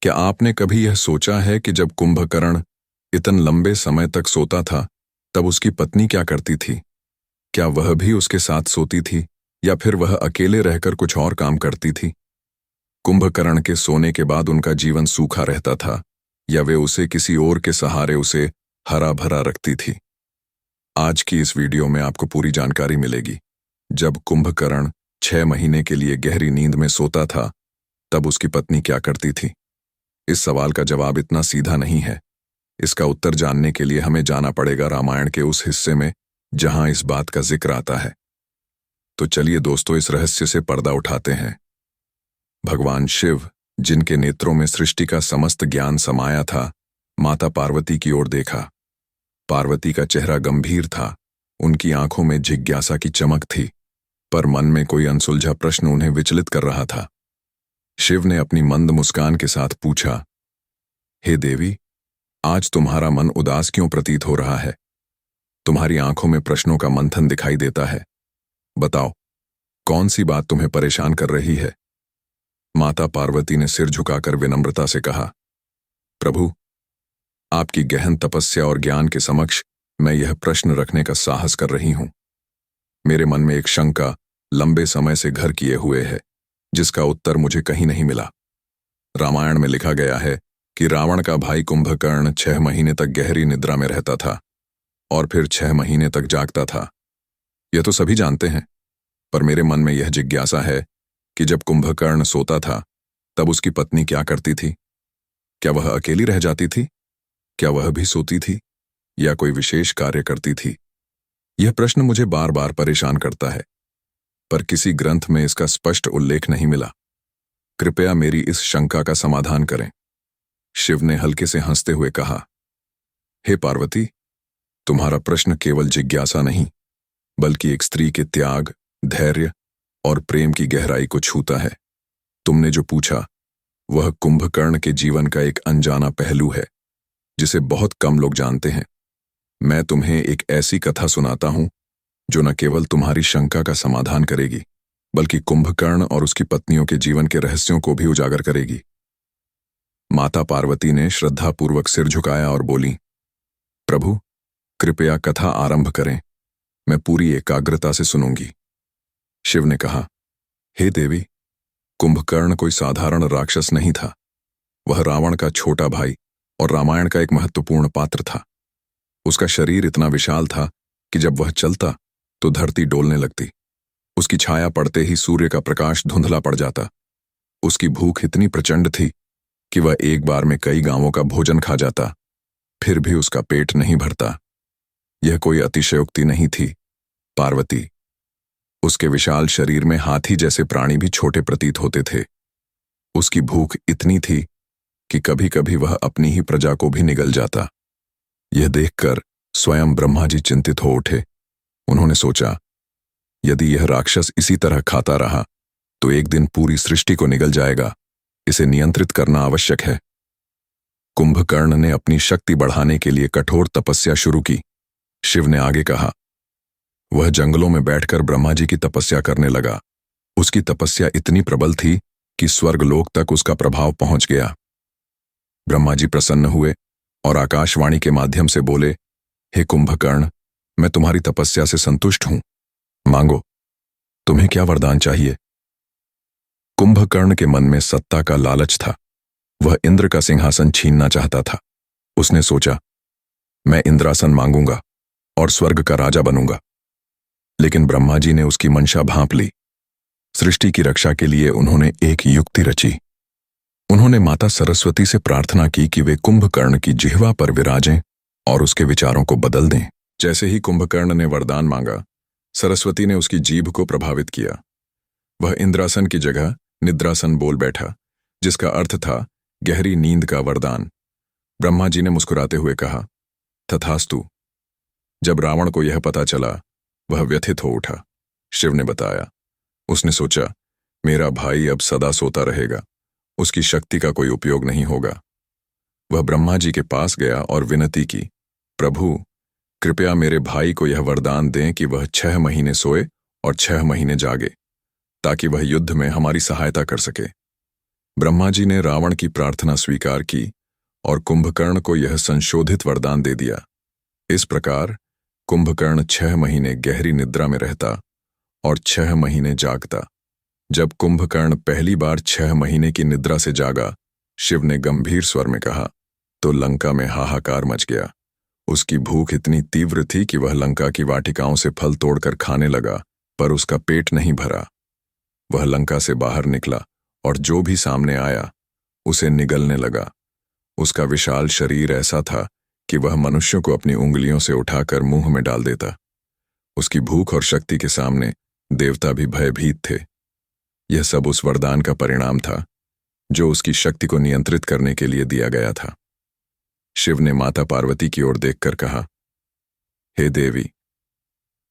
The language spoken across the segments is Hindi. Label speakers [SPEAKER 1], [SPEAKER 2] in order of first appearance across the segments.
[SPEAKER 1] क्या आपने कभी यह सोचा है कि जब कुंभकर्ण इतने लंबे समय तक सोता था, तब उसकी पत्नी क्या करती थी? क्या वह भी उसके साथ सोती थी या फिर वह अकेले रहकर कुछ और काम करती थी? कुंभकर्ण के सोने के बाद उनका जीवन सूखा रहता था या वे उसे किसी और के सहारे उसे हरा भरा रखती थी? आज की इस वीडियो में आपको पूरी जानकारी मिलेगी। जब कुंभकर्ण 6 महीने के लिए गहरी नींद में सोता था, तब उसकी पत्नी क्या करती थी? इस सवाल का जवाब इतना सीधा नहीं है। इसका उत्तर जानने के लिए हमें जाना पड़ेगा रामायण के उस हिस्से में जहां इस बात का जिक्र आता है। तो चलिए दोस्तों, इस रहस्य से पर्दा उठाते हैं। भगवान शिव, जिनके नेत्रों में सृष्टि का समस्त ज्ञान समाया था, माता पार्वती की ओर देखा। पार्वती का चेहरा गंभीर था, उनकी आंखों में जिज्ञासा की चमक थी, पर मन में कोई अनसुलझा प्रश्न उन्हें विचलित कर रहा था। शिव ने अपनी मंद मुस्कान के साथ पूछा, हे देवी, आज तुम्हारा मन उदास क्यों प्रतीत हो रहा है? तुम्हारी आंखों में प्रश्नों का मंथन दिखाई देता है। बताओ, कौन सी बात तुम्हें परेशान कर रही है? माता पार्वती ने सिर झुकाकर विनम्रता से कहा, प्रभु, आपकी गहन तपस्या और ज्ञान के समक्ष मैं यह प्रश्न रखने का साहस कर रही हूं। मेरे मन में एक शंका लंबे समय से घर किए हुए है, जिसका उत्तर मुझे कहीं नहीं मिला। रामायण में लिखा गया है कि रावण का भाई कुंभकर्ण 6 महीने तक गहरी निद्रा में रहता था और फिर 6 महीने तक जागता था। यह तो सभी जानते हैं, पर मेरे मन में यह जिज्ञासा है कि जब कुंभकर्ण सोता था, तब उसकी पत्नी क्या करती थी? क्या वह अकेली रह जाती थी? क्या वह भी सोती थी या कोई विशेष कार्य करती थी? यह प्रश्न मुझे बार बार परेशान करता है, पर किसी ग्रंथ में इसका स्पष्ट उल्लेख नहीं मिला। कृपया मेरी इस शंका का समाधान करें। शिव ने हल्के से हंसते हुए कहा, हे पार्वती, तुम्हारा प्रश्न केवल जिज्ञासा नहीं, बल्कि एक स्त्री के त्याग, धैर्य और प्रेम की गहराई को छूता है। तुमने जो पूछा, वह कुंभकर्ण के जीवन का एक अनजाना पहलू है, जिसे बहुत कम लोग जानते हैं। मैं तुम्हें एक ऐसी कथा सुनाता हूं जो न केवल तुम्हारी शंका का समाधान करेगी, बल्कि कुंभकर्ण और उसकी पत्नियों के जीवन के रहस्यों को भी उजागर करेगी। माता पार्वती ने श्रद्धापूर्वक सिर झुकाया और बोली, प्रभु, कृपया कथा आरंभ करें, मैं पूरी एकाग्रता से सुनूंगी। शिव ने कहा, हे देवी, कुंभकर्ण कोई साधारण राक्षस नहीं था। वह रावण का छोटा भाई और रामायण का एक महत्वपूर्ण पात्र था। उसका शरीर इतना विशाल था कि जब वह चलता तो धरती डोलने लगती। उसकी छाया पड़ते ही सूर्य का प्रकाश धुंधला पड़ जाता। उसकी भूख इतनी प्रचंड थी कि वह एक बार में कई गांवों का भोजन खा जाता, फिर भी उसका पेट नहीं भरता। यह कोई अतिशयोक्ति नहीं थी, पार्वती। उसके विशाल शरीर में हाथी जैसे प्राणी भी छोटे प्रतीत होते थे। उसकी भूख इतनी थी कि कभी कभी वह अपनी ही प्रजा को भी निगल जाता। यह देखकर स्वयं ब्रह्मा जी चिंतित हो उठे। उन्होंने सोचा, यदि यह राक्षस इसी तरह खाता रहा तो एक दिन पूरी सृष्टि को निगल जाएगा। इसे नियंत्रित करना आवश्यक है। कुंभकर्ण ने अपनी शक्ति बढ़ाने के लिए कठोर तपस्या शुरू की। शिव ने आगे कहा, वह जंगलों में बैठकर ब्रह्मा जी की तपस्या करने लगा। उसकी तपस्या इतनी प्रबल थी कि स्वर्गलोक तक उसका प्रभाव पहुंच गया। ब्रह्मा जी प्रसन्न हुए और आकाशवाणी के माध्यम से बोले, हे कुंभकर्ण, मैं तुम्हारी तपस्या से संतुष्ट हूं। मांगो, तुम्हें क्या वरदान चाहिए? कुंभकर्ण के मन में सत्ता का लालच था। वह इंद्र का सिंहासन छीनना चाहता था। उसने सोचा, मैं इंद्रासन मांगूंगा और स्वर्ग का राजा बनूंगा। लेकिन ब्रह्मा जी ने उसकी मंशा भांप ली। सृष्टि की रक्षा के लिए उन्होंने एक युक्ति रची। उन्होंने माता सरस्वती से प्रार्थना की कि वे कुंभकर्ण की जिह्वा पर विराजें और उसके विचारों को बदल दें। जैसे ही कुंभकर्ण ने वरदान मांगा, सरस्वती ने उसकी जीभ को प्रभावित किया। वह इंद्रासन की जगह निद्रासन बोल बैठा, जिसका अर्थ था गहरी नींद का वरदान। ब्रह्मा जी ने मुस्कुराते हुए कहा, तथास्तु। जब रावण को यह पता चला, वह व्यथित हो उठा। शिव ने बताया, उसने सोचा, मेरा भाई अब सदा सोता रहेगा, उसकी शक्ति का कोई उपयोग नहीं होगा। वह ब्रह्मा जी के पास गया और विनती की, प्रभु, कृपया मेरे भाई को यह वरदान दें कि वह 6 महीने सोए और 6 महीने जागे, ताकि वह युद्ध में हमारी सहायता कर सके। ब्रह्मा जी ने रावण की प्रार्थना स्वीकार की और कुंभकर्ण को यह संशोधित वरदान दे दिया। इस प्रकार कुंभकर्ण 6 महीने गहरी निद्रा में रहता और 6 महीने जागता। जब कुंभकर्ण पहली बार 6 महीने की निद्रा से जागा, शिव ने गंभीर स्वर में कहा, तो लंका में हाहाकार मच गया। उसकी भूख इतनी तीव्र थी कि वह लंका की वाटिकाओं से फल तोड़कर खाने लगा, पर उसका पेट नहीं भरा। वह लंका से बाहर निकला और जो भी सामने आया उसे निगलने लगा। उसका विशाल शरीर ऐसा था कि वह मनुष्यों को अपनी उंगलियों से उठाकर मुंह में डाल देता। उसकी भूख और शक्ति के सामने देवता भी भयभीत थे। यह सब उस वरदान का परिणाम था जो उसकी शक्ति को नियंत्रित करने के लिए दिया गया था। शिव ने माता पार्वती की ओर देखकर कहा, हे देवी,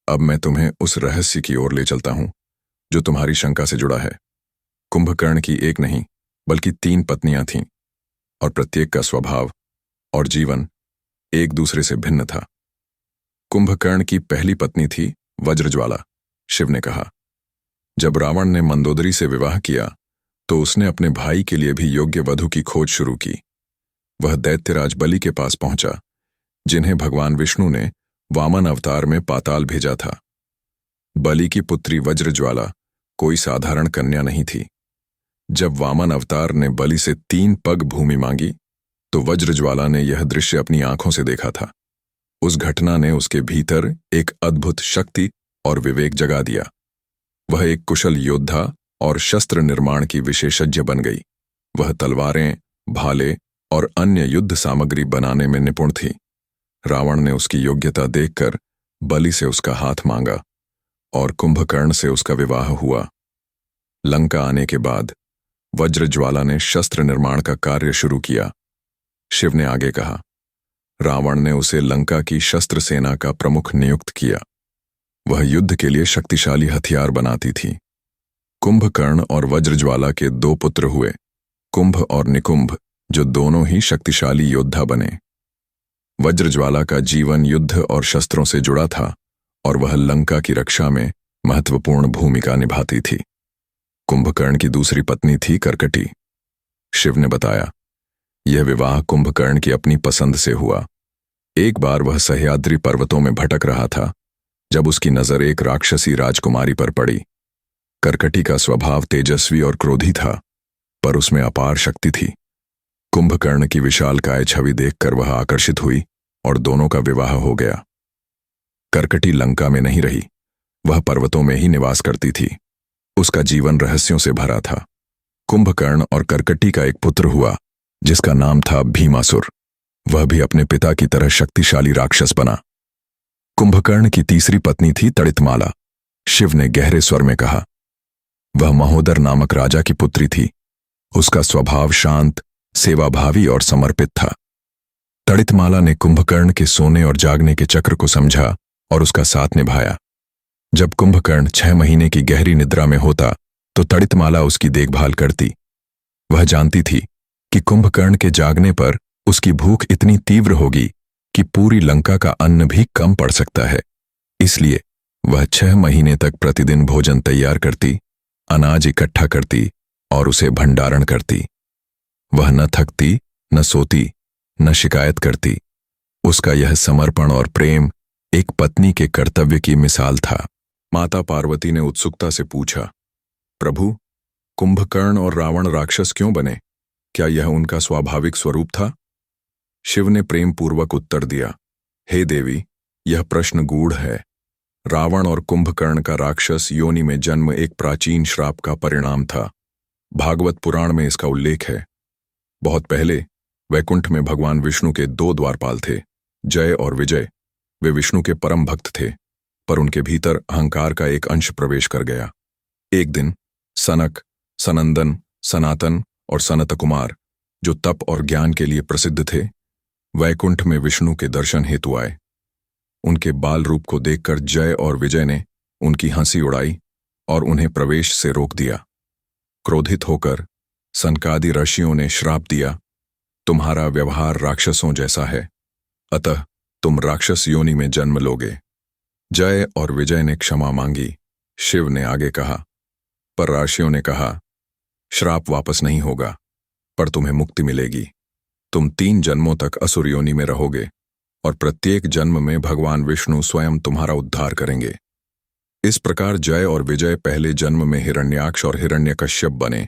[SPEAKER 1] अब मैं तुम्हें उस रहस्य की ओर ले चलता हूं जो तुम्हारी शंका से जुड़ा है। कुंभकर्ण की एक नहीं बल्कि 3 पत्नियां थीं और प्रत्येक का स्वभाव और जीवन एक दूसरे से भिन्न था। कुंभकर्ण की पहली पत्नी थी वज्रज्वाला। शिव ने कहा, जब रावण ने मंदोदरी से विवाह किया तो उसने अपने भाई के लिए भी योग्य वधू की खोज शुरू की। वह दैत्यराज बलि के पास पहुंचा, जिन्हें भगवान विष्णु ने वामन अवतार में पाताल भेजा था। बलि की पुत्री वज्रज्वाला कोई साधारण कन्या नहीं थी। जब वामन अवतार ने बलि से 3 पग भूमि मांगी तो वज्रज्वाला ने यह दृश्य अपनी आंखों से देखा था। उस घटना ने उसके भीतर एक अद्भुत शक्ति और विवेक जगा दिया। वह एक कुशल योद्धा और शस्त्र निर्माण की विशेषज्ञ बन गई। वह तलवारें, भाले और अन्य युद्ध सामग्री बनाने में निपुण थी। रावण ने उसकी योग्यता देखकर बलि से उसका हाथ मांगा और कुंभकर्ण से उसका विवाह हुआ। लंका आने के बाद वज्रज्वाला ने शस्त्र निर्माण का कार्य शुरू किया। शिव ने आगे कहा, रावण ने उसे लंका की शस्त्र सेना का प्रमुख नियुक्त किया। वह युद्ध के लिए शक्तिशाली हथियार बनाती थी। कुंभकर्ण और वज्रज्वाला के 2 पुत्र हुए, कुंभ और निकुंभ, जो दोनों ही शक्तिशाली योद्धा बने। वज्रज्वाला का जीवन युद्ध और शस्त्रों से जुड़ा था और वह लंका की रक्षा में महत्वपूर्ण भूमिका निभाती थी। कुंभकर्ण की दूसरी पत्नी थी कर्कटी। शिव ने बताया, यह विवाह कुंभकर्ण की अपनी पसंद से हुआ। एक बार वह सह्याद्री पर्वतों में भटक रहा था जब उसकी नजर एक राक्षसी राजकुमारी पर पड़ी। कर्कटी का स्वभाव तेजस्वी और क्रोधी था, पर उसमें अपार शक्ति थी। कुंभकर्ण की विशालकाय छवि देखकर वह आकर्षित हुई और दोनों का विवाह हो गया। कर्कटी लंका में नहीं रही, वह पर्वतों में ही निवास करती थी। उसका जीवन रहस्यों से भरा था। कुंभकर्ण और कर्कटी का एक पुत्र हुआ जिसका नाम था भीमासुर। वह भी अपने पिता की तरह शक्तिशाली राक्षस बना। कुंभकर्ण की तीसरी पत्नी थी तड़ितमाला। शिव ने गहरे स्वर में कहा, वह महोदर नामक राजा की पुत्री थी। उसका स्वभाव शांत, सेवाभावी और समर्पित था। तड़ितमाला ने कुंभकर्ण के सोने और जागने के चक्र को समझा और उसका साथ निभाया। जब कुंभकर्ण 6 महीने की गहरी निद्रा में होता तो तड़ितमाला उसकी देखभाल करती। वह जानती थी कि कुंभकर्ण के जागने पर उसकी भूख इतनी तीव्र होगी कि पूरी लंका का अन्न भी कम पड़ सकता है। इसलिए वह 6 महीने तक प्रतिदिन भोजन तैयार करती, अनाज इकट्ठा करती और उसे भंडारण करती। वह न थकती, न सोती, न शिकायत करती। उसका यह समर्पण और प्रेम एक पत्नी के कर्तव्य की मिसाल था। माता पार्वती ने उत्सुकता से पूछा, प्रभु, कुंभकर्ण और रावण राक्षस क्यों बने? क्या यह उनका स्वाभाविक स्वरूप था? शिव ने प्रेम पूर्वक उत्तर दिया, हे देवी, यह प्रश्न गूढ़ है। रावण और कुंभकर्ण का राक्षस योनि में जन्म एक प्राचीन श्राप का परिणाम था। भागवत पुराण में इसका उल्लेख है। बहुत पहले वैकुंठ में भगवान विष्णु के 2 द्वारपाल थे, जय और विजय। वे विष्णु के परम भक्त थे, पर उनके भीतर अहंकार का एक अंश प्रवेश कर गया। एक दिन सनक, सनंदन, सनातन और सनत कुमार, जो तप और ज्ञान के लिए प्रसिद्ध थे, वैकुंठ में विष्णु के दर्शन हेतु आए। उनके बाल रूप को देखकर जय और विजय ने उनकी हंसी उड़ाई और उन्हें प्रवेश से रोक दिया। क्रोधित होकर सनकादि ऋषियों ने श्राप दिया, तुम्हारा व्यवहार राक्षसों जैसा है, अतः तुम राक्षस योनि में जन्म लोगे। जय और विजय ने क्षमा मांगी। शिव ने आगे कहा, पर ऋषियों ने कहा, श्राप वापस नहीं होगा। पर तुम्हें मुक्ति मिलेगी। तुम 3 जन्मों तक असुर योनि में रहोगे और प्रत्येक जन्म में भगवान विष्णु स्वयं तुम्हारा उद्धार करेंगे। इस प्रकार जय और विजय पहले जन्म में हिरण्याक्ष और हिरण्यकश्यप बने,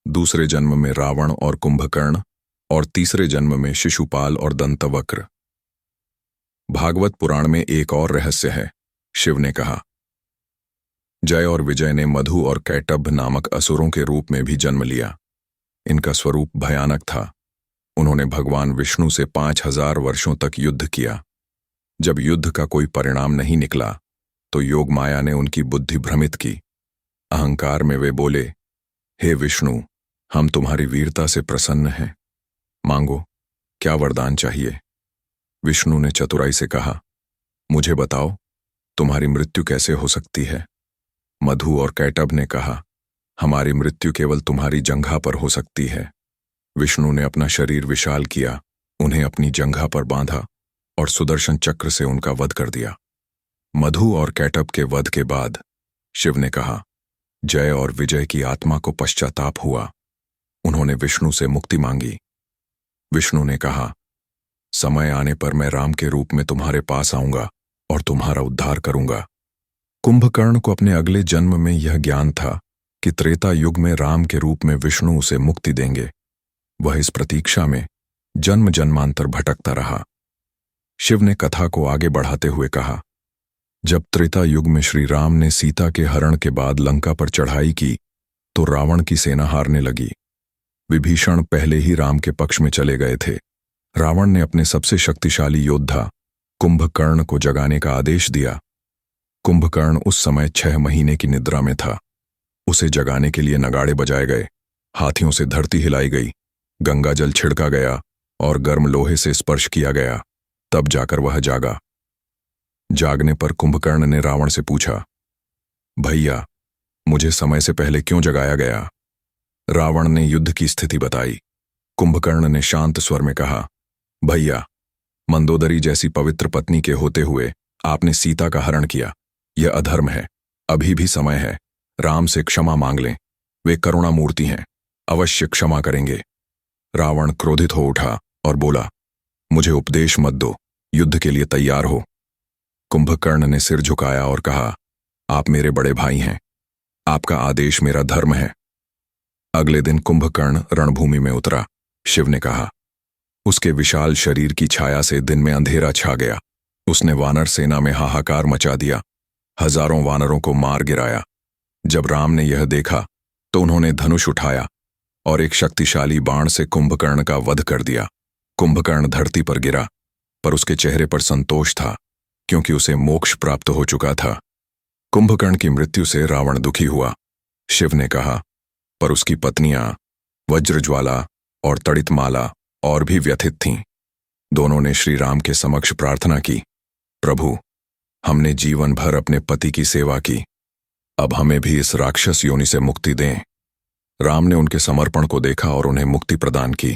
[SPEAKER 1] दूसरे जन्म में रावण और कुंभकर्ण और तीसरे जन्म में शिशुपाल और दंतवक्र। भागवत पुराण में एक और रहस्य है। शिव ने कहा, जय और विजय ने मधु और कैटभ नामक असुरों के रूप में भी जन्म लिया। इनका स्वरूप भयानक था। उन्होंने भगवान विष्णु से 5000 वर्षों तक युद्ध किया। जब युद्ध का कोई परिणाम नहीं निकला तो योग माया ने उनकी बुद्धि भ्रमित की। अहंकार में वे बोले, हे विष्णु, हम तुम्हारी वीरता से प्रसन्न हैं, मांगो, क्या वरदान चाहिए। विष्णु ने चतुराई से कहा, मुझे बताओ, तुम्हारी मृत्यु कैसे हो सकती है। मधु और कैटभ ने कहा, हमारी मृत्यु केवल तुम्हारी जंघा पर हो सकती है। विष्णु ने अपना शरीर विशाल किया, उन्हें अपनी जंघा पर बांधा और सुदर्शन चक्र से उनका वध कर दिया। मधु और कैटभ के वध के बाद शिव ने कहा, जय और विजय की आत्मा को पश्चाताप हुआ। उन्होंने विष्णु से मुक्ति मांगी। विष्णु ने कहा, समय आने पर मैं राम के रूप में तुम्हारे पास आऊंगा और तुम्हारा उद्धार करूंगा। कुंभकर्ण को अपने अगले जन्म में यह ज्ञान था कि त्रेता युग में राम के रूप में विष्णु उसे मुक्ति देंगे। वह इस प्रतीक्षा में जन्म जन्मांतर भटकता रहा। शिव ने कथा को आगे बढ़ाते हुए कहा, जब त्रेता युग में श्री राम ने सीता के हरण के बाद लंका पर चढ़ाई की तो रावण की सेना हारने लगी। विभीषण पहले ही राम के पक्ष में चले गए थे। रावण ने अपने सबसे शक्तिशाली योद्धा कुंभकर्ण को जगाने का आदेश दिया। कुंभकर्ण उस समय 6 महीने की निद्रा में था। उसे जगाने के लिए नगाड़े बजाए गए, हाथियों से धरती हिलाई गई, गंगा जल छिड़का गया और गर्म लोहे से स्पर्श किया गया, तब जाकर वह जागा। जागने पर कुंभकर्ण ने रावण से पूछा, भैया, मुझे समय से पहले क्यों जगाया गया। रावण ने युद्ध की स्थिति बताई। कुंभकर्ण ने शांत स्वर में कहा, भैया, मंदोदरी जैसी पवित्र पत्नी के होते हुए आपने सीता का हरण किया, यह अधर्म है। अभी भी समय है, राम से क्षमा मांग लें, वे करुणा मूर्ति हैं, अवश्य क्षमा करेंगे। रावण क्रोधित हो उठा और बोला, मुझे उपदेश मत दो, युद्ध के लिए तैयार हो। कुंभकर्ण ने सिर झुकाया और कहा, आप मेरे बड़े भाई हैं, आपका आदेश मेरा धर्म है। अगले दिन कुंभकर्ण रणभूमि में उतरा। शिव ने कहा, उसके विशाल शरीर की छाया से दिन में अंधेरा छा गया। उसने वानर सेना में हाहाकार मचा दिया, हजारों वानरों को मार गिराया। जब राम ने यह देखा तो उन्होंने धनुष उठाया और एक शक्तिशाली बाण से कुंभकर्ण का वध कर दिया। कुंभकर्ण धरती पर गिरा, पर उसके चेहरे पर संतोष था, क्योंकि उसे मोक्ष प्राप्त हो चुका था। कुंभकर्ण की मृत्यु से रावण दुखी हुआ। शिव ने कहा, पर उसकी पत्नियां वज्रज्वाला और तड़ितमाला और भी व्यथित थीं। दोनों ने श्री राम के समक्ष प्रार्थना की, प्रभु, हमने जीवन भर अपने पति की सेवा की, अब हमें भी इस राक्षस योनि से मुक्ति दें। राम ने उनके समर्पण को देखा और उन्हें मुक्ति प्रदान की।